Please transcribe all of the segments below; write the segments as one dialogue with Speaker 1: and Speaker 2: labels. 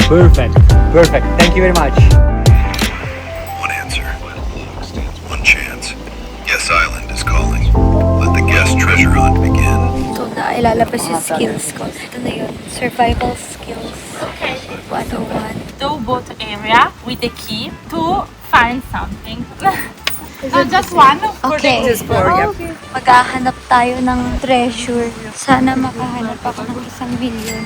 Speaker 1: Perfect. Perfect. Thank you very much.
Speaker 2: One answer. One chance. Yes Island is calling. Let the guest treasure hunt begin.
Speaker 3: So, nailalabas yung skills ko. Ito na yun. Survival skills.
Speaker 4: Okay.
Speaker 3: 101.
Speaker 4: Towboat area with the key to find something. Just one for
Speaker 3: Okay.
Speaker 4: the
Speaker 3: Maghahanap tayo ng treasure. Sana makahanap ako ng 1 million.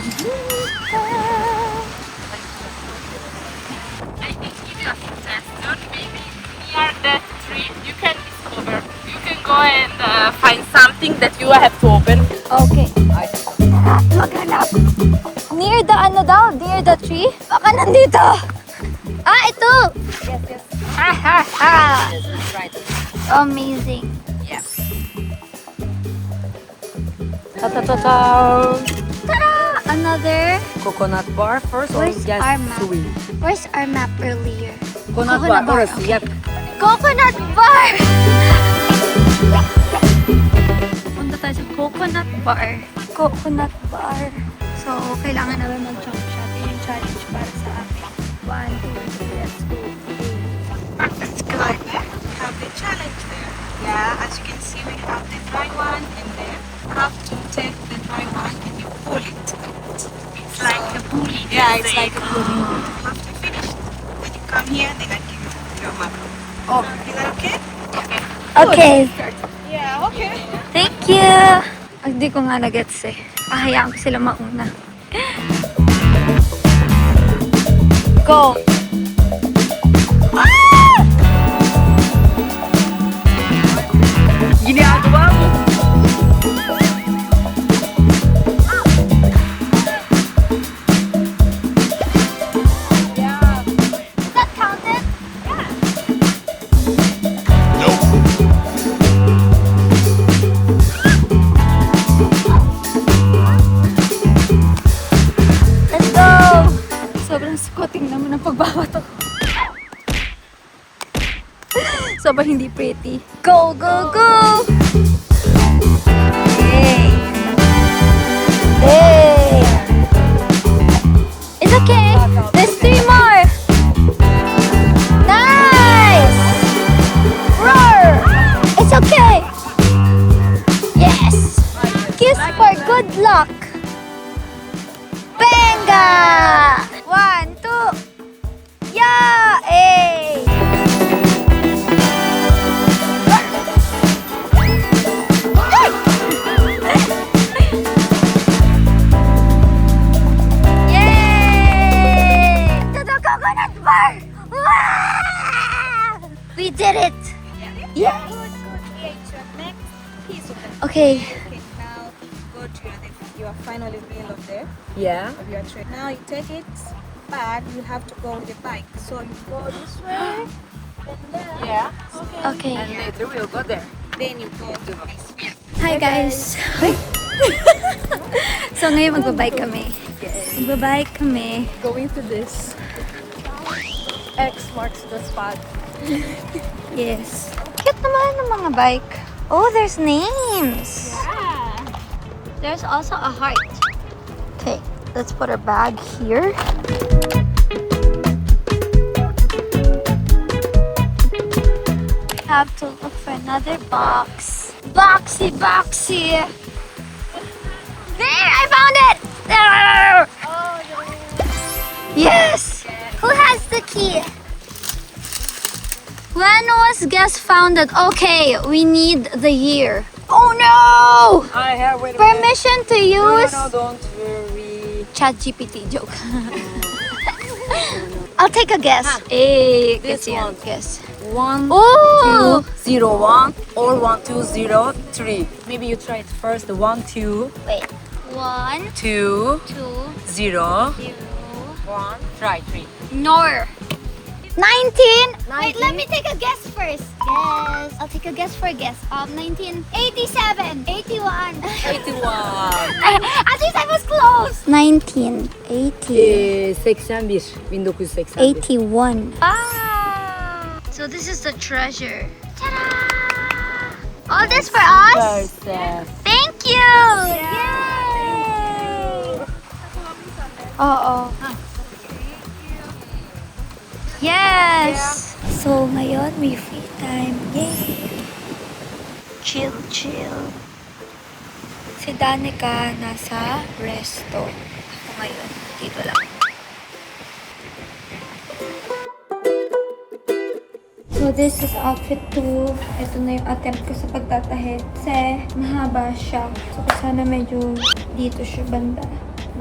Speaker 4: I can give you a suggestion. Maybe near that tree you can discover. You can go and find something that you have to open.
Speaker 3: Okay. Maghanap. Near the ano daw? Near the tree? Baka nandito. Ah, ito!
Speaker 4: Yes, yes.
Speaker 3: Ha, ha, ha.
Speaker 4: That's right.
Speaker 3: Amazing.
Speaker 4: Yeah.
Speaker 3: Ta-ta-ta-ta. Ta-da! Another.
Speaker 5: Coconut bar first or
Speaker 3: Where's
Speaker 5: just
Speaker 3: our map?
Speaker 5: sweet?
Speaker 3: Where's our map earlier?
Speaker 5: Coconut bar first,
Speaker 3: Okay.
Speaker 5: yep.
Speaker 3: Coconut bar! Punta tayo sa coconut bar. Coconut bar. So, kailangan namin mag-jump shot. Yun yung challenge para sa amin. 1, 2, 3, let's go. Let's go.
Speaker 6: Have the challenge there. Yeah, as you can see, we have the dry one, and then you have to take the dry one and you pull it.
Speaker 4: It's like a pulley.
Speaker 6: Yeah, it's like a pull. You have to finish. When you come here, then I give you your map. Oh, is that okay?
Speaker 3: Okay.
Speaker 6: Yeah, okay.
Speaker 3: Thank you! Hindi ko nga na-gets eh. Ahayaan ko sila mauna. Go!
Speaker 5: Ginagawa mo!
Speaker 3: Is that counted? Let's go! Sobrang squatting naman ang pagbabato ko. Sobrang hindi pretty. Go, go, go! Hey! Hey! It's okay! There's 3 more! Nice! Roar! It's okay! Yes! Kiss for good luck! Benga! 1, 2, yeah! Hey! Yay! To the coconut bar! Wow! We did it! Yeah!
Speaker 6: Good, good. Yeah, it's your next piece of the
Speaker 3: Okay.
Speaker 6: Okay, now go to your final reveal of
Speaker 5: Yeah.
Speaker 6: your tray. Now you take it back. You have to go with the bike. So you go this way, then there.
Speaker 4: Yeah.
Speaker 3: Okay.
Speaker 5: And later we'll go there.
Speaker 6: Then you go to this way.
Speaker 3: Hi guys! So ngayon magbabike kami. Magbabike kami.
Speaker 5: Going to this. X marks the spot.
Speaker 3: Yes. Cute naman ng mga bike. Oh, there's names.
Speaker 4: Yeah.
Speaker 3: There's also a heart. Okay, let's put our bag here. We have to look for another box. Boxy, boxy. There, I found it. There. Yes. Who has the key? When was guest founded? Okay, we need the year. Oh no!
Speaker 5: I have, wait a minute.
Speaker 3: Permission to
Speaker 5: No,
Speaker 3: use
Speaker 5: don't worry.
Speaker 3: ChatGPT joke. I'll take a guess. Hey,
Speaker 5: This
Speaker 3: kasi yan,
Speaker 5: one.
Speaker 3: guess.
Speaker 5: 1,
Speaker 3: Oh!
Speaker 5: 2, 0, 1 or 1, 2, 0, 3. Maybe you try it first. The 1, 2,
Speaker 3: Wait. 1,
Speaker 5: 2,
Speaker 3: 2,
Speaker 5: 0,
Speaker 3: 0.
Speaker 5: 1. Try 3.
Speaker 3: Nor. 19. Wait, let me take a guess first. Guess. I'll take a guess for a guess. 1987. 81.
Speaker 5: 81.
Speaker 3: At least I was close. 1980.
Speaker 5: 81. 1981.
Speaker 3: 81. Ah! So this is the treasure. Ta-da! All this for us? Thank you! Yay! Oo. Yes! So, ngayon, may free time. Yay! Chill, chill. Si Danica nasa resto. Ako ngayon, dito lang. So, this is outfit 2. Ito na yung attempt ko sa pagtatahi. Kasi, mahaba siya. So, sana medyo dito siya banda.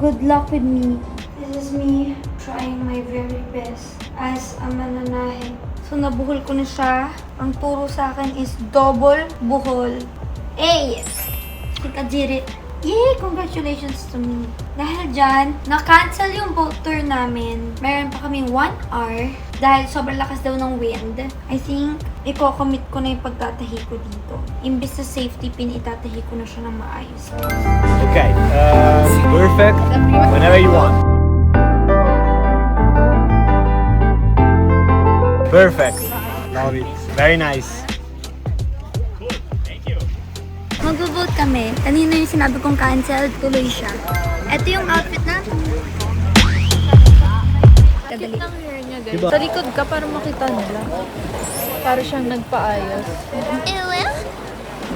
Speaker 3: Good luck with me. This is me trying my very best as a mananahe. So, nabuhol ko na siya. Ang turo sa akin is double buhol. Hey! I think I did it. Yay! Congratulations to me. Dahil dyan, na-cancel yung boat tour namin. Meron pa kaming 1 hour. Dahil sobrang lakas daw ng wind. I think, i-commit ko na yung pagtatahi ko dito. Imbis sa safety pin, itatahi ko na siya ng maayos.
Speaker 1: Okay, perfect. Whenever you want. Perfect. Love it. Very nice.
Speaker 3: Mag-vote kami. Kanina yung sinabi kong cancel, tuloy siya. Ito yung outfit na. Kadali.
Speaker 7: Ang hair niya, guys. Sa likod ka para makita nila. Para siyang nagpaayos.
Speaker 3: Ewe?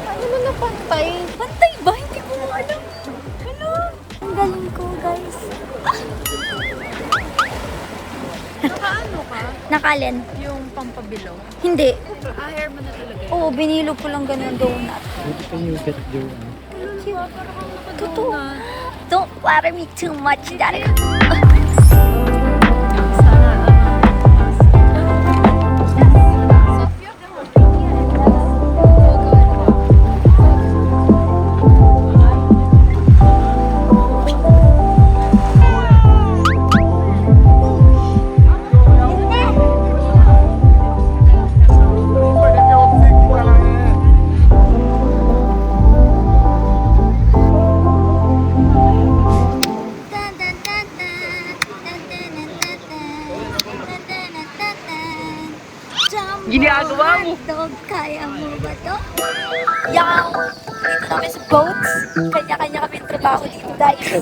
Speaker 7: Ano mo na pantay?
Speaker 3: Pantay ba? Hindi ko alam. Ano? Ang galing ko, guys.
Speaker 7: Nakaano ka?
Speaker 3: Nakalin?
Speaker 7: Yung pampabilog.
Speaker 3: Hindi.
Speaker 7: Hair mo na talaga.
Speaker 3: Oo, binilo ko lang ganun donut.
Speaker 1: Can you get your...
Speaker 3: Thank you. Totoo. Don't flatter me too much, Danica.
Speaker 1: Ginagawa mo!
Speaker 3: Dog, kaya mo ba to? Yaw! Dito kami sa boats. Kanya-kanya kami yung trabaho dito, guys.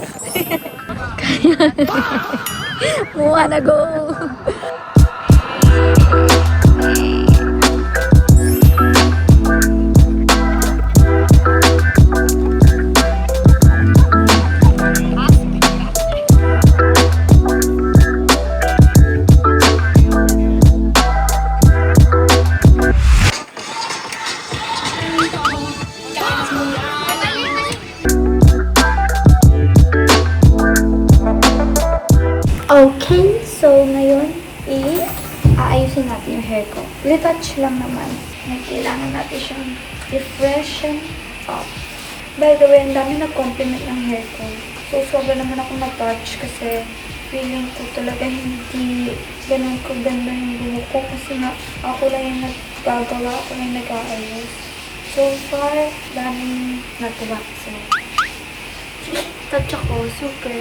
Speaker 3: Wanna go! Okay, so ngayon aayusin natin yung hair ko. Retouch lang naman. Kailangan natin siyang refreshen up. By the way, ang dami nag-compliment ng hair ko. So, sobra naman ako na-touch kasi feeling ko talaga hindi ganun ko ganda yung buhok ko kasi nga ako lang yung naggagawa, ako lang yung nag-aayos. So far, daming natuwa. So, touch ako, super.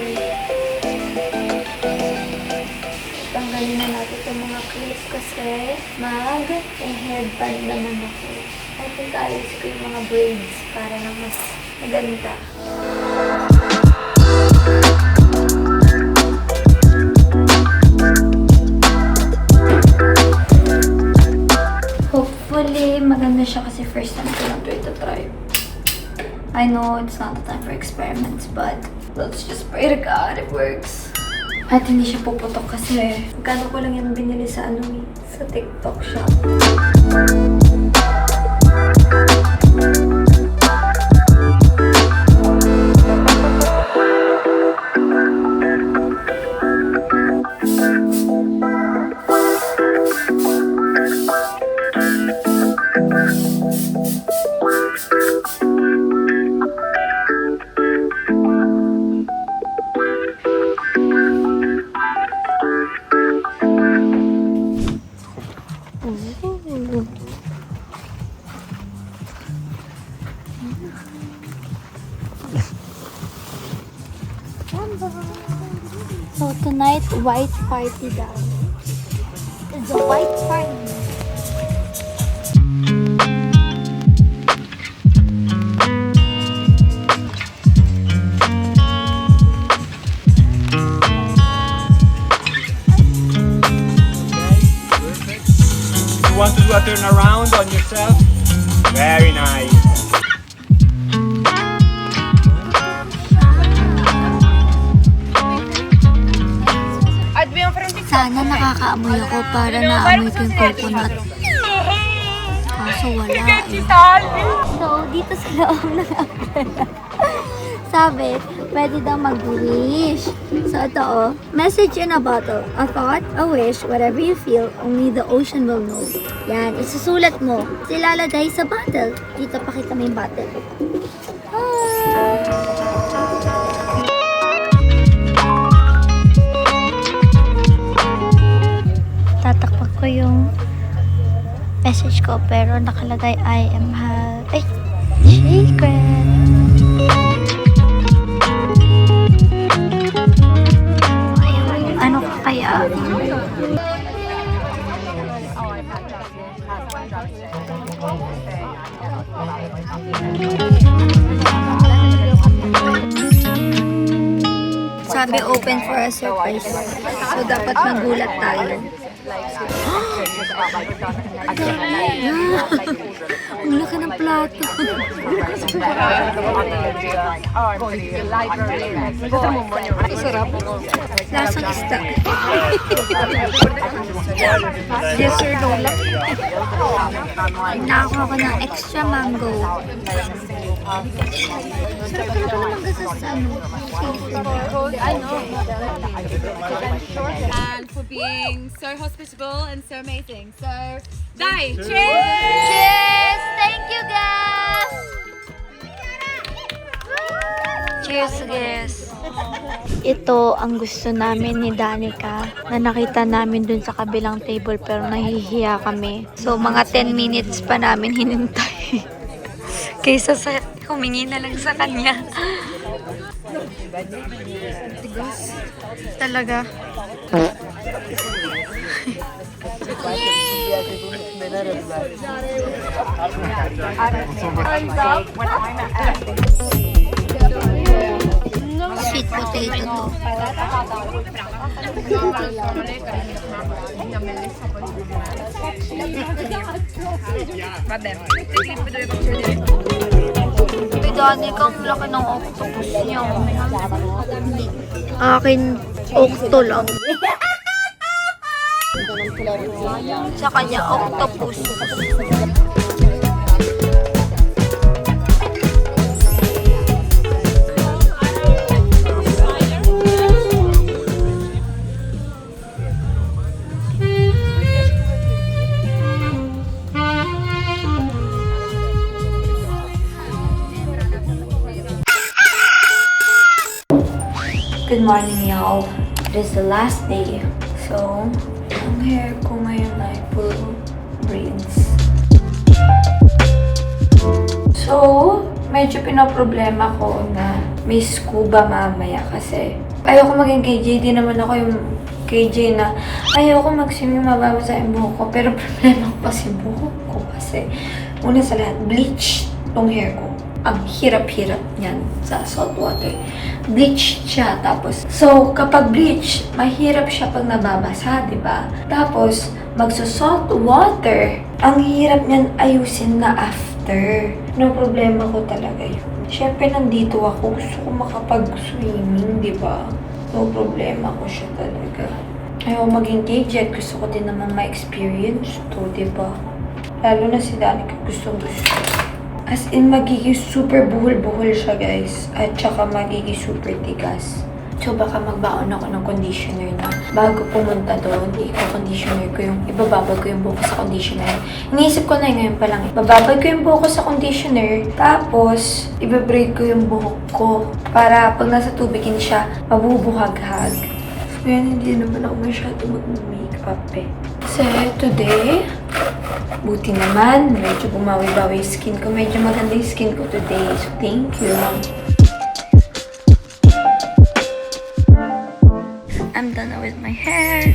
Speaker 3: Tanggalin na natin itong mga clips kasi mag-headband naman ako. I think ayos ko yung mga braids para na mas maganda. Hopefully, maganda siya kasi first time ko lang ito try. I know it's not the time for experiments, but let's just pray to God it works. At hindi siya puputok kasi magkano ko lang yung binili sa sa TikTok shop. So tonight, white party daw. It's a white party.
Speaker 1: want to do a turn around on yourself? Very nice.
Speaker 3: Sana nakakaamoy ako para naamoy ko yung coconut. Kaso wala eh. So, dito sa loob ng umbrella, sabi, pwede daw mag-wish. So, ito oh, message in a bottle. A thought, a wish, whatever you feel, only the ocean will know. Yan, isusulat mo. Ilalagay sa bottle. Dito, pakita mo yung bottle. Tatakpak ko yung message ko pero nakalagay I am secret. Ayun, ano kaya? Sabi open for a surprise. So dapat magulat tayo. Ang laki ng plato. Sarap. Lasang isda. Yes sir, no lang. Nakakuha ko ng extra mango. Sarap ko naman gasas
Speaker 6: And for being so hospitable and so amazing. So, Dai, cheers!
Speaker 3: Cheers! Thank you guys! Cheers guys! Ito ang gusto namin ni Danica na nakita namin dun sa kabilang table pero nahihiya kami. So mga 10 minutes pa namin hinintay. Kaysa sa humingi na lang sa kanya. Talaga. Sweet potato to. Bidani kang laki ng octopus niya. Akin, octo lang. Sa kanya, octopus. Good morning, y'all. It is the last day. So, ang hair ko ngayon ay full braids. So, medyo pinoproblema ko na may scuba mamaya kasi ayoko maging KJ. Di naman ako yung KJ na ayoko mag-swimming, mababasa yung buhok ko. Pero problema ko kasi buhok ko kasi una sa lahat, bleach tong hair ko. Ang hirap-hirap niyan sa salt water. Bleach siya. Tapos, so, kapag bleach, mahirap siya pag nababasa, di ba? Tapos, magsa-salt water, ang hirap niyan ayusin na after. No problema ko talaga yun. Siyempre, nandito ako. Gusto ko makapag-swimming, di ba? No problema ko siya talaga. Ayaw maging KJ. Gusto ko din naman ma-experience to, di ba? Lalo na si Danica, gusto. As in, magiging super buhol-buhol siya, guys. At saka magiging super tigas. So, baka magbaon ako ng conditioner na bago pumunta doon, i-conditioner ko yung, ibababad ko yung buhok ko sa conditioner. Iniisip ko na ngayon pa lang, ibababad ko yung buhok ko sa conditioner, tapos, ibabraid ko yung buhok ko para pag nasa tubig hindi siya mabubuhaghag. So, yan, hindi naman ako masyado mag-makeup eh. Kasi, today, buti naman, medyo bumawi-bawi yung skin ko. Medyo maganda yung skin ko today. So, thank you. I'm done with my hair.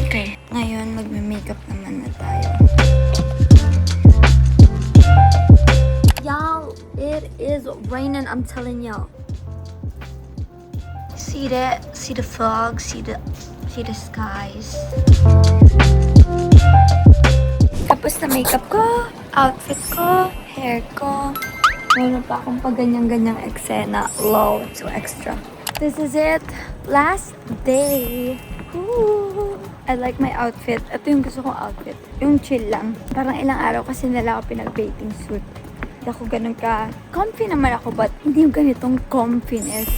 Speaker 3: Okay, ngayon magme-makeup naman na tayo. Y'all, it is raining, I'm telling y'all. See that? See the fog? See see the skies. Tapos na makeup ko, outfit ko, hair ko. Meron pa akong pag ganyan-ganyang eksena. Low, so extra. This is it. Last day. Ooh. I like my outfit. Ito yung gusto kong outfit. Yung chill lang. Parang ilang araw kasi nila ako pinag-bathing suit. Hindi ako ganun ka. Comfy naman ako, but hindi yung ganitong comfiness.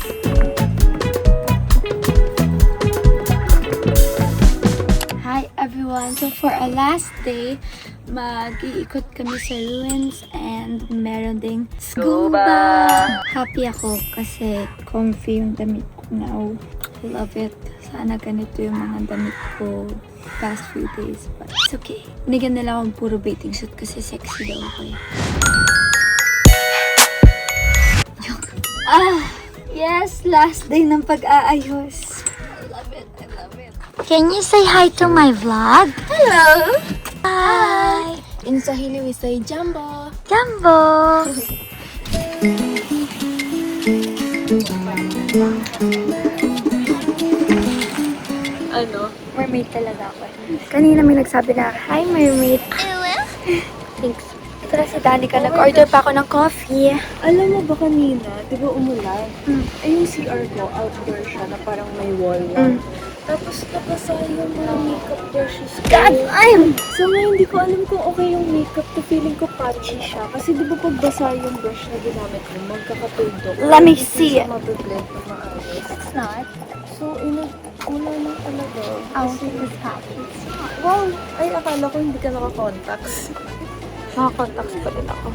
Speaker 3: Hi everyone! So for our last day, mag-iikot kami sa ruins and meron ding scuba! Happy ako kasi comfy yung damit ko now. I love it. Sana ganito yung mga damit ko past few days. But it's okay. Binigyan nila akong puro bathing suit kasi sexy daw ako eh. Yes! Last day ng pag-aayos. I love it. I love it. Can you say hi to my vlog? Hello! Hi!
Speaker 7: In Swahili, we say Jumbo.
Speaker 3: Jumbo!
Speaker 7: Ano?
Speaker 3: Mermaid talaga ako. Kanina may nagsabi na, hi mermaid. Thanks. Ito na si Danica. Nag-order pa ako ng coffee.
Speaker 7: Alam mo ba kanina, di ba umulan?
Speaker 3: Mm.
Speaker 7: Ay, yung CR ko, outdoor siya na parang may wall lang. Tapos nabasa yung mga makeup brushes ko.
Speaker 3: God,
Speaker 7: So ngayon, hindi ko alam kung okay yung makeup to. Feeling ko patchy siya. Kasi di ba pag basa yung brush na ginamit ko, magkakatuldok.
Speaker 3: Let me see it.
Speaker 7: Mabiblend na maayos.
Speaker 3: It's not.
Speaker 7: So, una na talaga.
Speaker 3: I'll take this coffee.
Speaker 7: Wow! Ay, akala ko hindi ka naka-contacts.
Speaker 3: Maka-contacts pa din ako.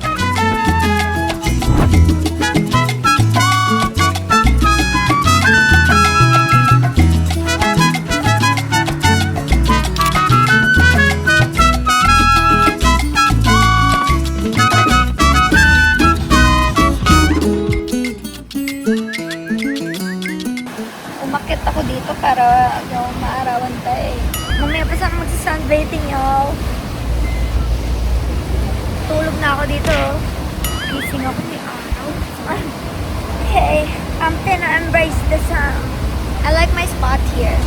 Speaker 3: Umakit ako dito para yung maarawan tayo eh. Mamaya pa sana magsa-sunbathing y'all. Tulog na ako dito. Gising ako ni araw. Okay, I'm gonna embrace the sun. I like my spot here.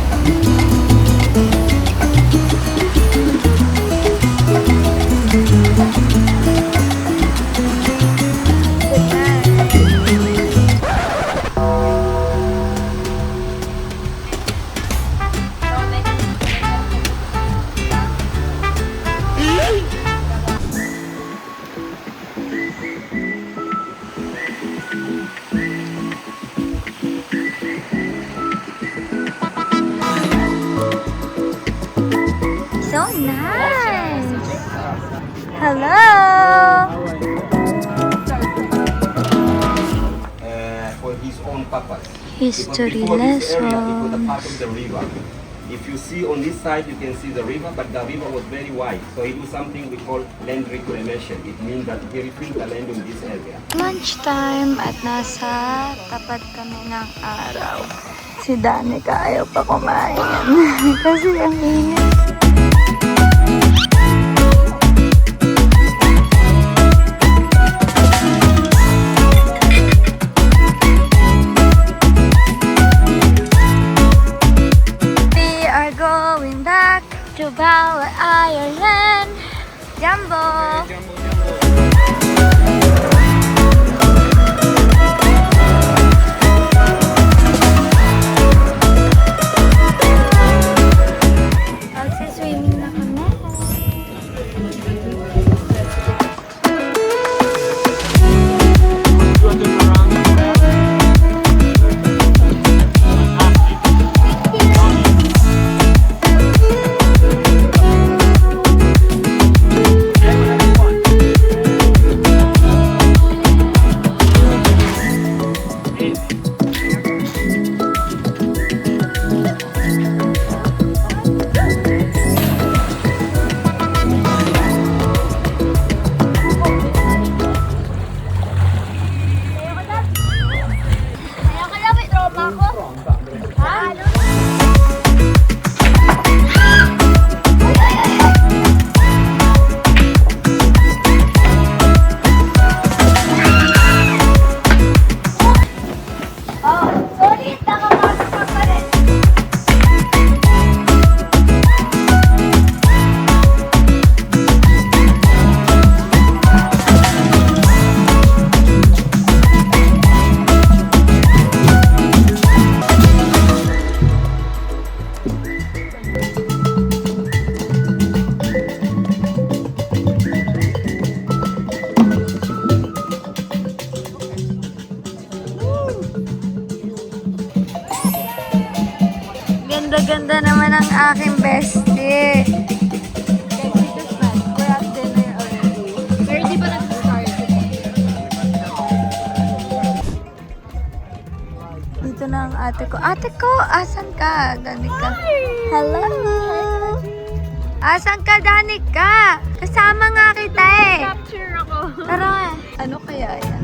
Speaker 3: Good night. So nice! Hello!
Speaker 1: For his own purpose.
Speaker 3: History
Speaker 1: Because before this area, it was a
Speaker 3: lesson.
Speaker 1: part of the river. If you see on this side, you can see the river, but the river was very wide. So he do something we call land reclamation. It means that he refilled the land in this area.
Speaker 3: Lunchtime at nasa tapat kami ng araw. Si Danica ayaw pa kumain. Kasi ang init. We are going back to Bala Ireland. Jumbo! Magsiswimming na kami. Ganda-ganda naman ang aking bestie.
Speaker 7: We're at dinner already. Pero di pa nag-start.
Speaker 3: Dito na ang ate ko. Ate ko, asan ka? Danica. Hello! Asan ka, Danica? Kasama nga kita eh.
Speaker 7: Capture ako.
Speaker 3: Tara. Ano kaya yan?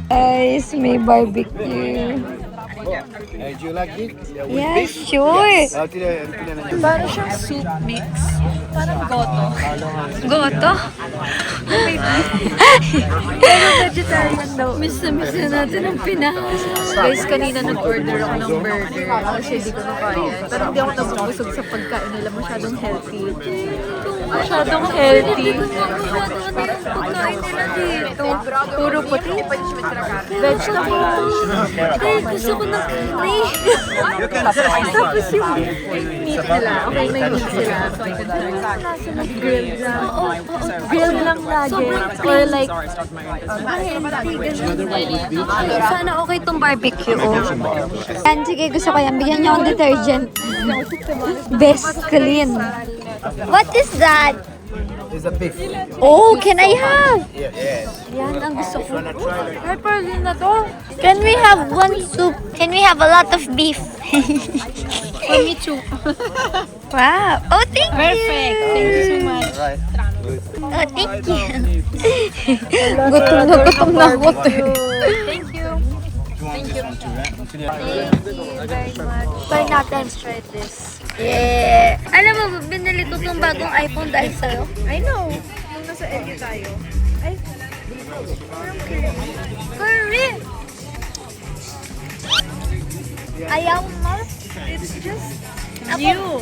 Speaker 3: Guys, may barbecue.
Speaker 8: Do you like it?
Speaker 3: Yes, sure.
Speaker 7: Parang siyang soup mix. Parang goto.
Speaker 3: Goto? Pero vegetarian daw. Miss na natin ang Pinas.
Speaker 7: Guys, kanina nag-order ako ng burger kasi di ko na kaya. Pero hindi ako nabubusog sa pagkain nila. Masyadong healthy. Masyadong healthy.
Speaker 3: Pagkain nila dito.
Speaker 7: Puro puti. Vegetable.
Speaker 3: Ay, gusto ko ng curry.
Speaker 7: Tapos yung meat nila. Okay, may meat sila. So I could grilled lang. Grilled lang lagi. Or like,
Speaker 3: Sana okay tong barbecue. Yan, sige, gusto ko yan. Bigyan niyo akong detergent. Best clean. What is that?
Speaker 8: It's a beef.
Speaker 3: Oh, can I have?
Speaker 8: Yes.
Speaker 3: Yan ang gusto ko.
Speaker 7: pepper din na to.
Speaker 3: Can we have one soup? Can we have a lot of beef?
Speaker 7: For me too.
Speaker 3: Wow. Oh, thank you.
Speaker 7: Perfect. Thank you so much.
Speaker 8: Right.
Speaker 3: Oh, thank you. Gutom na ako.
Speaker 7: Thank you.
Speaker 3: Thank you very much. Try natin. Try this. Yeah. Alam mo, binili ko tong bagong iPhone dahil sa'yo.
Speaker 7: I know. Nung nasa LU tayo. Ay,
Speaker 3: Curry! Ayaw mo? It's just...
Speaker 7: new.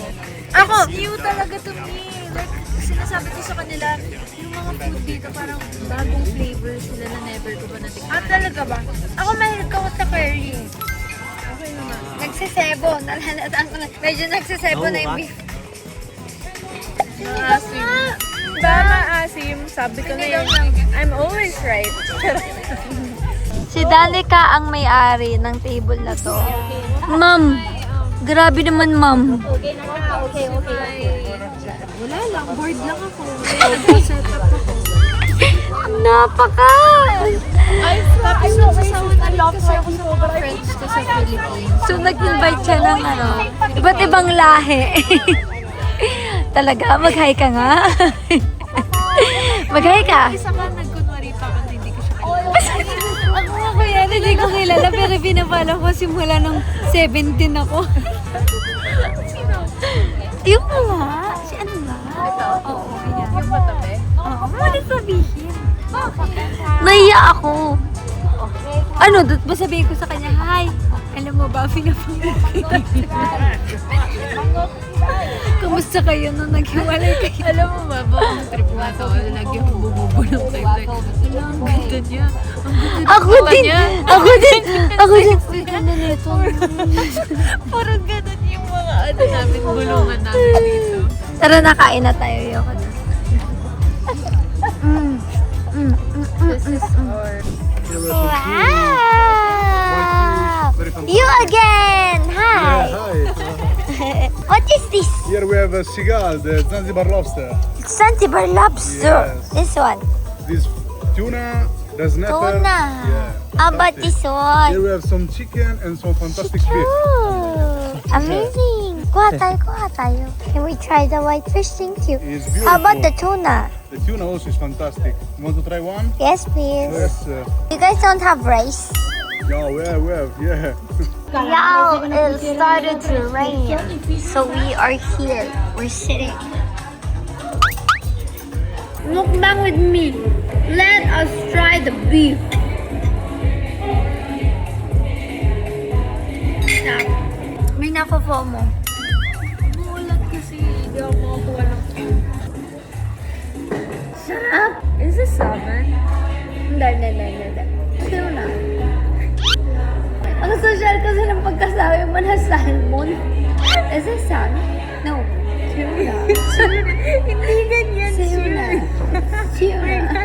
Speaker 3: Ako!
Speaker 7: New talaga to me. Like, sinasabi ko sa kanila, yung mga food dito parang bagong flavor sila na never ko pa natikman.
Speaker 3: Ah, talaga ba? Ako mahilig ako sa curry.
Speaker 7: Okay naman.
Speaker 3: Nagsisebo. Nalalataan ko na. Medyo nagsisebo na yung beef.
Speaker 7: Maasim. Ba maasim? Sabi ko na yun. I'm always right.
Speaker 3: Si Danica ang may-ari ng table na to. Ma'am, grabe naman ma'am.
Speaker 7: Wala lang. Bored lang ako. Nag-set up ako.
Speaker 3: Napaka!
Speaker 7: Ay, tapos nung kasama na lobster ako sa mga friends ko sa Philippines.
Speaker 3: So nag-invite siya ng ano, iba't ibang lahi. Talaga, mag-hi ka nga. Mag-hi ka.
Speaker 7: Isa ka nagkunwari pa kasi hindi ko siya kilala.
Speaker 3: Ako nga kuya, hindi ko kilala pero pinapala ko simula nung 17 ako. Yung nga, si ano nga?
Speaker 7: Ito?
Speaker 3: Oo, yan.
Speaker 7: Yung matabi?
Speaker 3: Oo, wala sabihin. Naiya ako. Ano, ba sabihin ko sa kanya, hi, alam mo ba, pinapangit. Kamusta kayo nung naghiwalay kayo?
Speaker 7: Alam mo ba, buong trip na to, lagi akong bumubo ng type. Ang ganda niya.
Speaker 3: Ako din! Ako din! Ako din! Uy, ganda nito.
Speaker 7: Parang ganun yung mga ano namin, bulungan namin dito.
Speaker 3: Tara na, kain na tayo. Yoko na.
Speaker 7: This is our...
Speaker 3: Wow! You again! Hi! What is this?
Speaker 9: Here we have a seagull, the Zanzibar lobster.
Speaker 3: Zanzibar lobster.
Speaker 9: Yes.
Speaker 3: This one.
Speaker 9: This tuna, the snapper.
Speaker 3: Tuna.
Speaker 9: Yeah.
Speaker 3: How about this
Speaker 9: Here
Speaker 3: one?
Speaker 9: we have some chicken and some fantastic beef.
Speaker 3: Ooh, amazing. Kuha tayo. Can we try the whitefish? Thank you.
Speaker 9: It's beautiful.
Speaker 3: How about the tuna?
Speaker 9: The tuna also is fantastic. You want to try one?
Speaker 3: Yes, please.
Speaker 9: Yes.
Speaker 3: You guys don't have rice?
Speaker 9: Yeah, we have, yeah.
Speaker 3: Now it started to rain, so we are here. We're sitting. Mukbang with me. Let us try the beef. Stop. May nako-FOMO.
Speaker 7: Muulan kasi, hindi ako makakuha ng food.
Speaker 3: Sarap.
Speaker 7: Is this salmon?
Speaker 3: Hindi. Tuna. Ang social kasi ng pagkasabi mo na salmon. Is it salmon? No. Tuna.
Speaker 7: Hindi ganyan.
Speaker 3: Tuna. Tuna.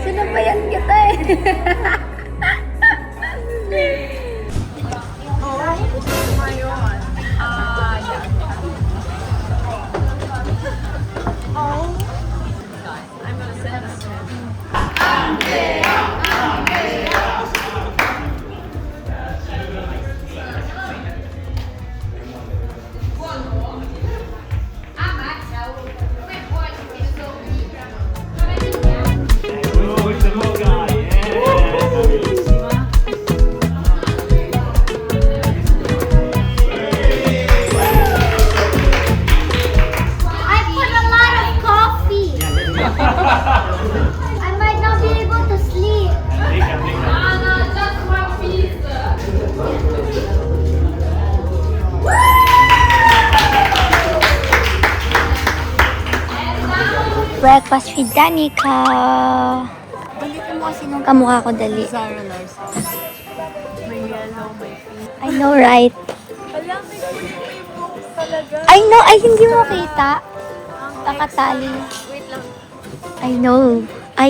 Speaker 3: Sinabayan kita. I put a lot of coffee. I might not be able to sleep.
Speaker 4: Just one piece.
Speaker 3: Breakfast with Danica. Balikan mo kasi nung kamukha ko, dali.
Speaker 7: Zara Larson. May yellow, may pink.
Speaker 3: I know, right?
Speaker 7: Wala, may buhok talaga.
Speaker 3: I know, ay hindi mo kita. Nakatali.
Speaker 7: Wait lang.
Speaker 3: I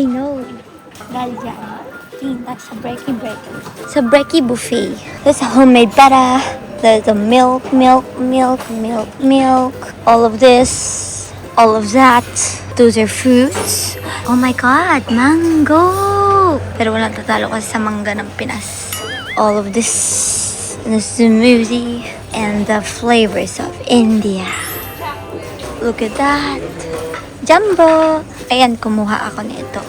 Speaker 3: know. Dahil dyan, kita sa Brecky Break. Sa Brecky Buffet. There's a homemade pera. There's a milk. All of this. All of that. Those are fruits. Oh my God, mango! Pero walang tatalo kasi sa mangga ng Pinas. All of this. The smoothie. And the flavors of India. Look at that. Jumbo! Ayan, kumuha ako nito.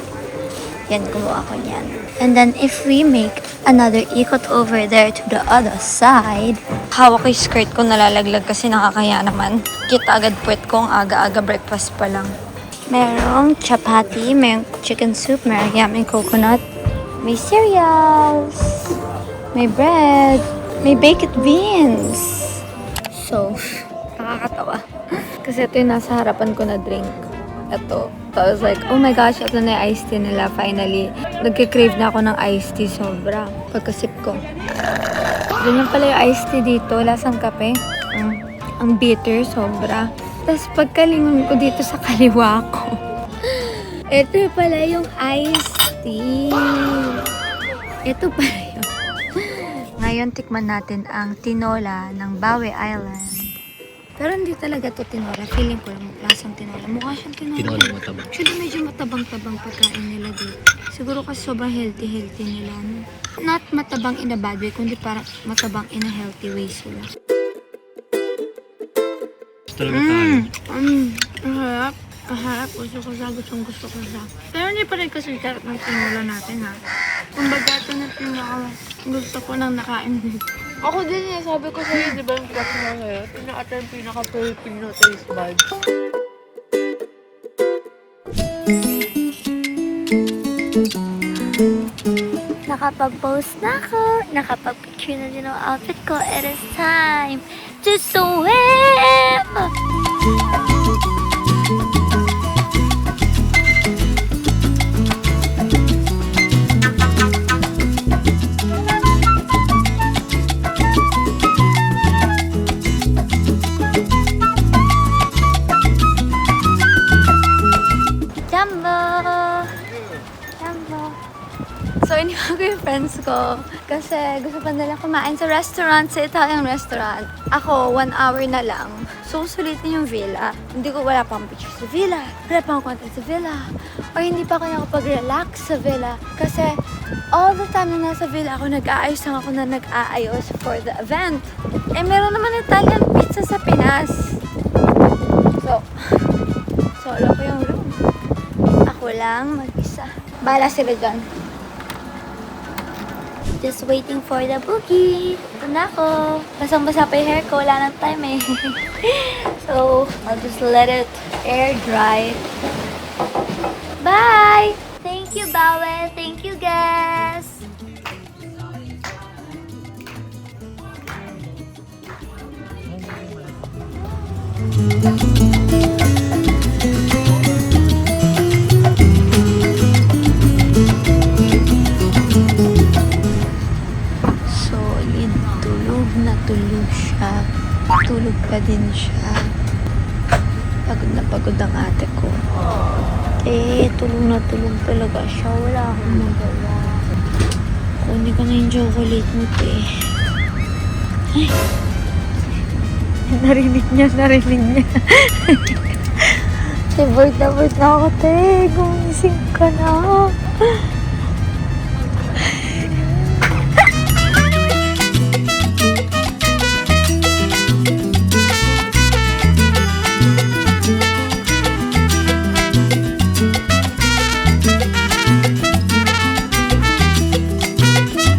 Speaker 3: Yan, kumuha ako niyan. And then, if we make another ikot over there to the other side, hawak ko yung skirt ko nalalaglag kasi nakakaya naman. Kita agad puwet ko ang aga-aga breakfast pa lang. Merong chapati, merong chicken soup, merong yummy coconut, may cereals, may bread, may baked beans. So, nakakatawa. Kasi ito yung nasa harapan ko na drink. Ito. So, I was like, oh my gosh, ito na yung iced tea nila. Finally, nagkikrave na ako ng iced tea. Sobra. Pagkasip ko. Ganyan pala yung iced tea dito. Lasang kape. Ang bitter, sobra. Tapos pagkalingon ko dito sa kaliwa ko, ito pala yung iced tea. Ito pala yun. Ngayon, tikman natin ang tinola ng Bawe Island. Pero hindi talaga to tinola. Feeling ko lang lasang tinola. Mukha siyang tinola. Tinola matabang. Actually, medyo matabang-tabang pagkain nila dito. Siguro kasi sobrang healthy nila. No? Not matabang in a bad way, kundi parang matabang in a healthy way sila. Ang harap. Ang harap. Gusto ko siya. Pero hindi pa rin kasi sarap ng tinola natin, ha. Kumbaga, ito na gusto ko nang nakain dito.
Speaker 7: Ako din eh, sabi ko sa'yo, di ba yung plot mo sa'yo? Ito na ata yung pinaka-Filipino taste buds.
Speaker 3: Nakapag-post na ako. Nakapag-picture na din ang outfit ko. It is time to swim! So, iniwan ko yung friends ko kasi gusto pa nila kumain sa restaurant, sa Italian restaurant. Ako, 1 hour na lang. So, sulitin yung villa. Hindi ko wala pang picture sa villa. Wala pang content sa villa. Or hindi pa ako nakapag-relax sa villa. Kasi all the time na nasa villa ako, nag-aayos lang ako na nag-aayos for the event. Eh, meron naman Italian pizza sa Pinas. So, solo ko yung room. Ako lang, mag-isa. Bahala sila dyan. Just waiting for the boogie. Ito na ako. Basang-basa pa yung hair ko. Wala nang time eh. So, I'll just let it air dry. Bye! Thank you, Bawe. Thank you, guys. Tulog siya. Tulog pa din siya. Pagod na pagod ang ate ko. Eh, tulog na tulog talaga siya. Wala akong magawa. Narinig ko na yung chocolate mo, te. Ay. Narinig niya. Te, bored na ako, te. Gumising ka na.